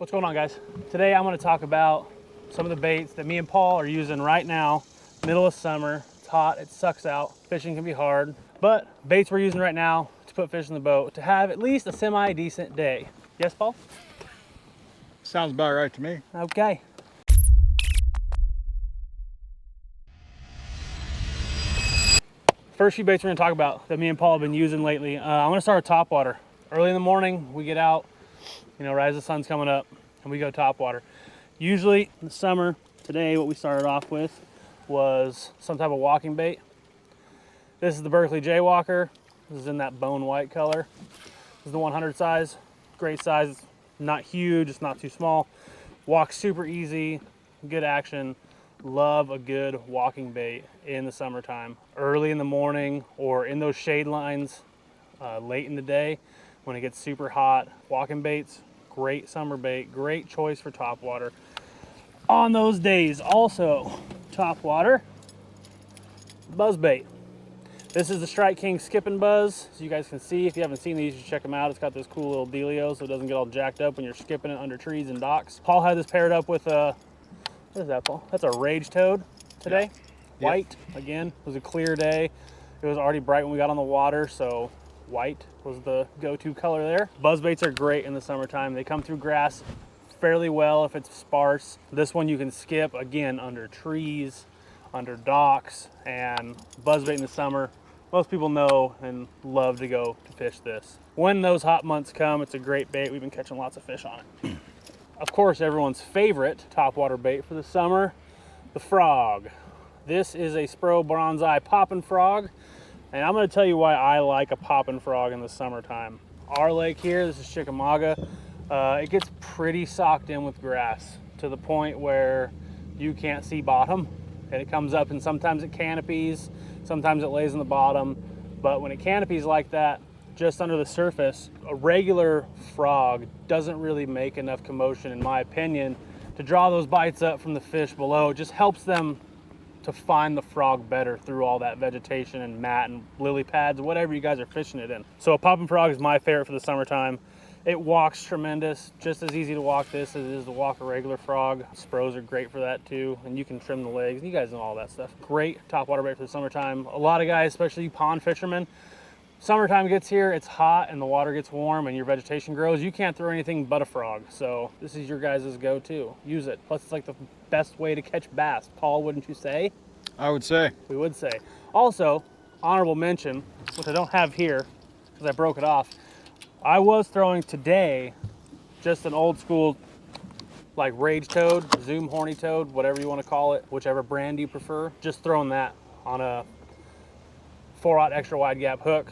What's going on, guys? Today I'm going to talk about some of the baits that me and Paul are using right now. Middle of summer, it's hot, it sucks out, fishing can be hard, but baits we're using right now to put fish in the boat to have at least a semi-decent day. Yes, Paul? Sounds about right to me. Okay. First few baits we're going to talk about that me and Paul have been using lately. I'm going to start with Topwater. Early in the morning, we get out, right as the sun's coming up, and we go Topwater. Usually in the summer, today what we started off with was some type of walking bait. This is the Berkeley Jaywalker. This is in that bone white color. This is the 100 size. Great size. It's not huge, it's not too small. Walks super easy, good action. Love a good walking bait in the summertime. Early in the morning or in those shade lines late in the day when it gets super hot. Walking baits, great summer bait, great choice for Topwater. On those days, also Topwater, buzz bait. This is the Strike King Skipping Buzz. So you guys can see, if you haven't seen these, you should check them out. It's got this cool little dealio so it doesn't get all jacked up when you're skipping it under trees and docks. Paul had this paired up with a, what is that, Paul? That's a Rage Toad today. Yeah. White, again, it was a clear day. It was already bright when we got on the water, so white was the go-to color there. Buzz baits are great in the summertime. They come through grass fairly well if it's sparse. This one you can skip, again, under trees, under docks, and buzz bait in the summer. Most people know and love to go to fish this. When those hot months come, it's a great bait. We've been catching lots of fish on it. Of course, everyone's favorite topwater bait for the summer, the frog. This is a Spro Bronzeye poppin' frog, and I'm gonna tell you why I like a poppin' frog in the summertime. Our lake here, this is Chickamauga, it gets pretty socked in with grass to the point where you can't see bottom, and it comes up and sometimes it canopies, sometimes it lays in the bottom, but when it canopies like that, just under the surface, a regular frog doesn't really make enough commotion, in my opinion, to draw those bites up from the fish below. It just helps them to find the frog better through all that vegetation and mat and lily pads, whatever you guys are fishing it in. So a poppin' frog is my favorite for the summertime. It walks tremendous, just as easy to walk this as it is to walk a regular frog. Spros are great for that too, and you can trim the legs. You guys know all that stuff. Great topwater bait for the summertime. A lot of guys, especially pond fishermen, summertime gets here, it's hot and the water gets warm and your vegetation grows. You can't throw anything but a frog. So this is your guys' go-to. Use it. Plus it's like the best way to catch bass. Paul, wouldn't you say? I would say. We would say. Also, honorable mention, which I don't have here because I broke it off. I was throwing today just an old school like Rage Toad, Zoom Horny Toad, whatever you want to call it, whichever brand you prefer. Just throwing that on a 4/0 extra wide gap hook,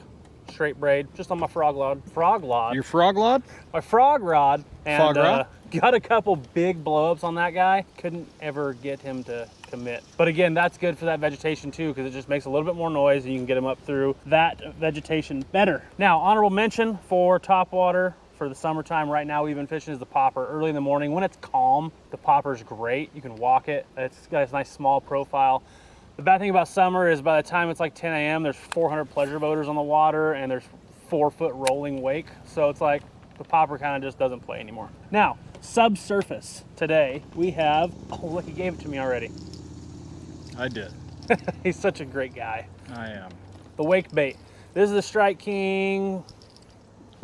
straight braid, just on my frog rod. Frog rod? Your frog rod? My frog rod. And frog rod? Got a couple big blow-ups on that guy. Couldn't ever get him to commit. But again, that's good for that vegetation too, because it just makes a little bit more noise and you can get him up through that vegetation better. Now, honorable mention for topwater for the summertime right now we've been fishing is the popper. Early in the morning when it's calm, the popper's great. You can walk it. It's got a nice small profile. The bad thing about summer is by the time it's like 10 a.m., there's 400 pleasure boaters on the water and there's 4-foot rolling wake. So it's like the popper kind of just doesn't play anymore. Now, subsurface today, we have, oh look, he gave it to me already. I did. He's such a great guy. I am. The wake bait. This is the Strike King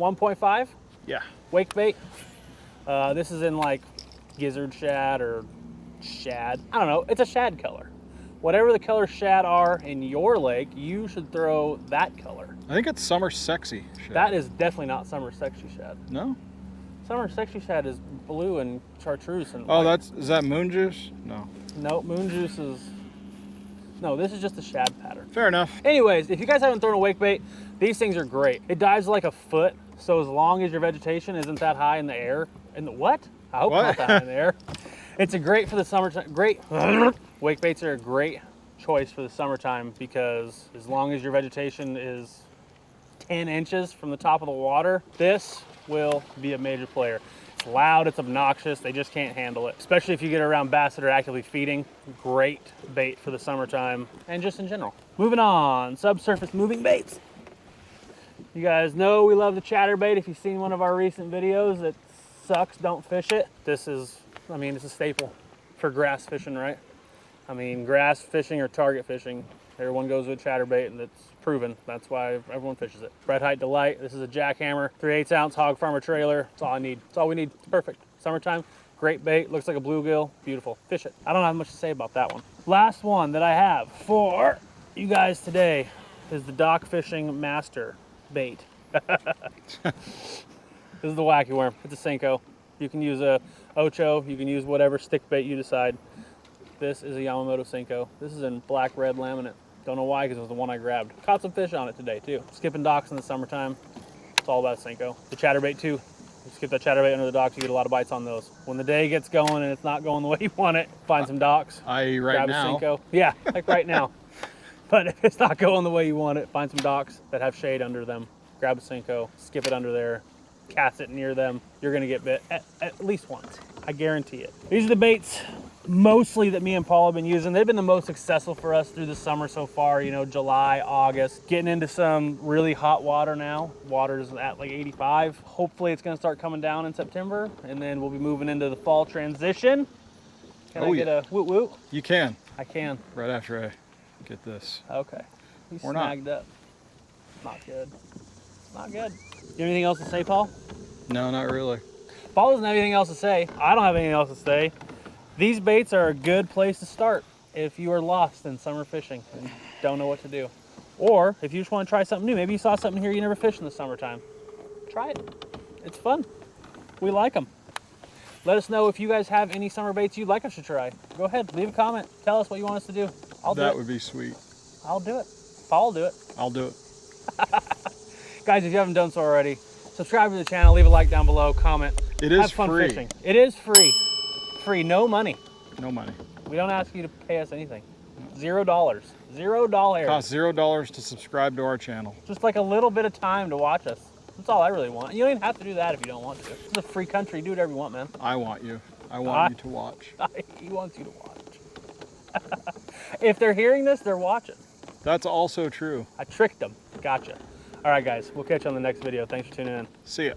1.5? Yeah. Wake bait. This is in like gizzard shad or shad. I don't know, it's a shad color. Whatever the color shad are in your lake, you should throw that color. I think it's summer sexy shad. That is definitely not summer sexy shad. No? Summer sexy shad is blue and chartreuse. And oh, is that moon juice? No. No, moon juice is, no, this is just the shad pattern. Fair enough. Anyways, if you guys haven't thrown a wake bait, these things are great. It dives like a foot, so as long as your vegetation isn't that high in the air, in the what? I hope not that high in the air. It's a great for the summertime, great. Wake baits are a great choice for the summertime because as long as your vegetation is 10 inches from the top of the water, this will be a major player. It's loud, it's obnoxious, they just can't handle it. Especially if you get around bass that are actively feeding. Great bait for the summertime and just in general. Moving on, subsurface moving baits. You guys know we love the chatterbait. If you've seen one of our recent videos, it's sucks, don't fish it. This is, I mean, it's a staple for grass fishing, right? I mean, grass fishing or target fishing, everyone goes with chatterbait, and it's proven. That's why everyone fishes it. Red Height Delight. This is a jackhammer, 3/8 ounce hog farmer trailer. That's all I need. That's all we need. It's perfect. Summertime, great bait. Looks like a bluegill. Beautiful. Fish it. I don't have much to say about that one. Last one that I have for you guys today is the Dock Fishing Master bait. This is the wacky worm. It's a Senko. You can use a Ocho. You can use whatever stick bait you decide. This is a Yamamoto Senko. This is in black red laminate. Don't know why, because it was the one I grabbed. Caught some fish on it today too. Skipping docks in the summertime. It's all about Senko. The chatterbait too. You skip that chatterbait under the docks, you get a lot of bites on those. When the day gets going and it's not going the way you want it, find some docks. Right grab now. a Senko. Yeah, like right now. But if it's not going the way you want it, find some docks that have shade under them. Grab a Senko, skip it under there, cast it near them. You're gonna get bit at least once. I guarantee it. These are the baits mostly that me and Paul have been using. They've been the most successful for us through the summer so far, you know, July, August. Getting into some really hot water now. Water's at like 85. Hopefully it's gonna start coming down in September, and then we'll be moving into the fall transition. Can I get a woot woot? You can. I can. Right after I get this. Okay. We Or not. snagged up. Not good. Not good. You have anything else to say, Paul? No, not really. Paul doesn't have anything else to say. I don't have anything else to say. These baits are a good place to start if you are lost in summer fishing and don't know what to do. Or if you just want to try something new. Maybe you saw something here you never fished in the summertime. Try it. It's fun. We like them. Let us know if you guys have any summer baits you'd like us to try. Go ahead, leave a comment. Tell us what you want us to do. I'll do it. That would be sweet. I'll do it. Paul will do it. I'll do it. Guys, if you haven't done so already, subscribe to the channel, leave a like down below, comment. It is Have fun free. fishing. It is free. Free, no money. No money. We don't ask you to pay us anything. $0. $0. Costs $0 to subscribe to our channel. Just like a little bit of time to watch us. That's all I really want. You don't even have to do that if you don't want to. This is a free country. Do whatever you want, man. I want you. I want you to watch. He wants you to watch. If they're hearing this, they're watching. That's also true. I tricked them. Gotcha. All right, guys. We'll catch you on the next video. Thanks for tuning in. See ya.